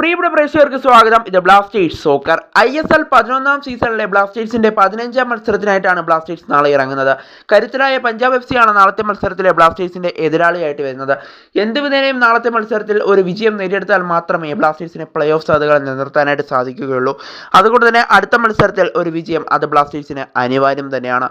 പ്രിയപ്പെട്ട പ്രേക്ഷകർക്ക് സ്വാഗതം. ഇത് ബ്ലാസ്റ്റേഴ്സ് സോക്കർ. ISL 11ാം സീസണിലെ ബ്ലാസ്റ്റേഴ്സിന്റെ 15ാം മത്സരത്തിനായിട്ടാണ് ബ്ലാസ്റ്റേഴ്സ് നാളെ ഇറങ്ങുന്നത്. കരുത്തരായ പഞ്ചാബ് FC ആണ് നാളത്തെ മത്സരത്തിലെ ബ്ലാസ്റ്റേഴ്സിന്റെ എതിരാളിയായിട്ട് വരുന്നത്. എന്തുവിധേനയും നാളത്തെ മത്സരത്തിൽ ഒരു വിജയം നേടിയെടുത്താൽ മാത്രമേ ബ്ലാസ്റ്റേഴ്സിന് പ്ലേ ഓഫ് സാധ്യതകൾ നിലനിർത്താനായിട്ട് സാധിക്കുകയുള്ളൂ. അതുകൊണ്ട് തന്നെ അടുത്ത മത്സരത്തിൽ ഒരു വിജയം അത് ബ്ലാസ്റ്റേഴ്സിന് അനിവാര്യം തന്നെയാണ്.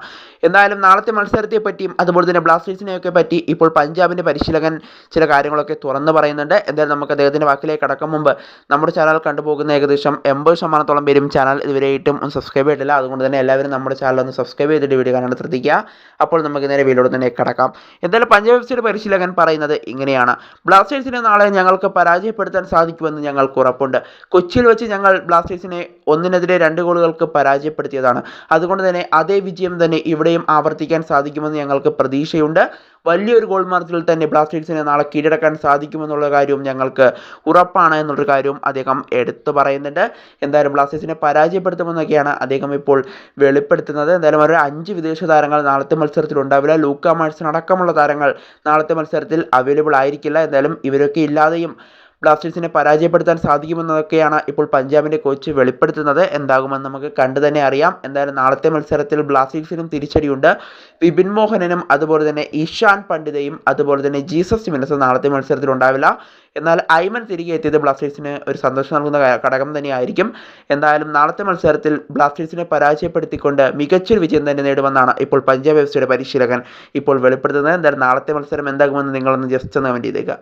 എന്തായാലും നാളത്തെ മത്സരത്തെ പറ്റിയും അതുപോലെ തന്നെ ബ്ലാസ്റ്റേഴ്സിനെയൊക്കെ പറ്റി ഇപ്പോൾ പഞ്ചാബിന്റെ പരിശീലകൻ ചില കാര്യങ്ങളൊക്കെ തുറന്നു പറയുന്നുണ്ട്. എന്തായാലും നമുക്ക് അദ്ദേഹത്തിന്റെ വാക്കിലേക്ക് കടക്കും മുമ്പ് നമ്മുടെ ചാനൽ കണ്ടുപോകുന്ന ഏകദേശം 80% പേരും ചാനൽ ഇതുവരെയായിട്ടും സബ്സ്ക്രൈബ് ചെയ്തിട്ടില്ല. അതുകൊണ്ട് തന്നെ എല്ലാവരും നമ്മുടെ ചാനൽ ഒന്ന് സബ്സ്ക്രൈബ് ചെയ്തിട്ട് വീഡിയോ കാണാൻ ശ്രദ്ധിക്കുക. അപ്പോൾ നമുക്ക് നേരെ വീഡിയോയോട് തന്നെ കടക്കാം. എന്തായാലും പഞ്ചാബ് FCയുടെ പരിശീലകൻ പറയുന്നത് ഇങ്ങനെയാണ്: ബ്ലാസ്റ്റേഴ്സിനെ നാളെ ഞങ്ങൾക്ക് പരാജയപ്പെടുത്താൻ സാധിക്കുമെന്ന് ഞങ്ങൾക്ക് ഉറപ്പുണ്ട്. കൊച്ചിയിൽ വെച്ച് ഞങ്ങൾ ബ്ലാസ്റ്റേഴ്സിനെ 1-2 ഗോളുകൾക്ക് പരാജയപ്പെടുത്തിയതാണ്. അതുകൊണ്ട് തന്നെ അതേ വിജയം തന്നെ ഇവിടെയും ആവർത്തിക്കാൻ സാധിക്കുമെന്ന് ഞങ്ങൾക്ക് പ്രതീക്ഷയുണ്ട്. വലിയൊരു ഗോൾ മാർജിനിൽ തന്നെ ബ്ലാസ്റ്റേഴ്സിനെ നാളെ കീഴടക്കാൻ സാധിക്കുമെന്നുള്ള കാര്യവും ഞങ്ങൾക്ക് ഉറപ്പാണ് എന്നുള്ളൊരു കാര്യവും അദ്ദേഹം എടുത്തു പറയുന്നുണ്ട്. എന്തായാലും ബ്ലാസ്റ്റേഴ്സിനെ പരാജയപ്പെടുത്തുമെന്നൊക്കെയാണ് അദ്ദേഹം ഇപ്പോൾ വെളിപ്പെടുത്തുന്നത്. എന്തായാലും ഒരു 5 വിദേശ താരങ്ങൾ നാളത്തെ മത്സരത്തിൽ ഉണ്ടാവില്ല. ലൂക്ക മാഴ്സൺ അടക്കമുള്ള താരങ്ങൾ നാളത്തെ മത്സരത്തിൽ അവൈലബിൾ ആയിരിക്കില്ല. എന്തായാലും ഇവരൊക്കെ ഇല്ലാതെയും ബ്ലാസ്റ്റേഴ്സിനെ പരാജയപ്പെടുത്താൻ സാധിക്കുമെന്നതൊക്കെയാണ് ഇപ്പോൾ പഞ്ചാബിൻ്റെ കോച്ച് വെളിപ്പെടുത്തുന്നത്. എന്താകുമെന്ന് നമുക്ക് കണ്ടു തന്നെ അറിയാം. എന്തായാലും നാളത്തെ മത്സരത്തിൽ ബ്ലാസ്റ്റേഴ്സിനും തിരിച്ചടിയുണ്ട്. വിപിൻ മോഹനനും അതുപോലെ തന്നെ ഇഷാൻ പണ്ഡിതയും അതുപോലെ തന്നെ ജീസസ് സിമൻസും നാളത്തെ മത്സരത്തിൽ ഉണ്ടാവില്ല. എന്നാൽ ഐമൻ തിരികെ എത്തിയത് ബ്ലാസ്റ്റേഴ്സിന് ഒരു സന്തോഷം നൽകുന്ന ഘടകം തന്നെയായിരിക്കും. എന്തായാലും നാളത്തെ മത്സരത്തിൽ ബ്ലാസ്റ്റേഴ്സിനെ പരാജയപ്പെടുത്തിക്കൊണ്ട് മികച്ചൊരു വിജയം തന്നെ നേടുമെന്നാണ് ഇപ്പോൾ പഞ്ചാബ് FCയുടെ പരിശീലകൻ ഇപ്പോൾ വെളിപ്പെടുത്തുന്നത്. എന്തായാലും നാളത്തെ മത്സരം എന്താകുമെന്ന് നിങ്ങളൊന്ന് ജസ്റ്റ് ഒന്ന് കമൻറ്റ് ചെയ്തേക്കുക.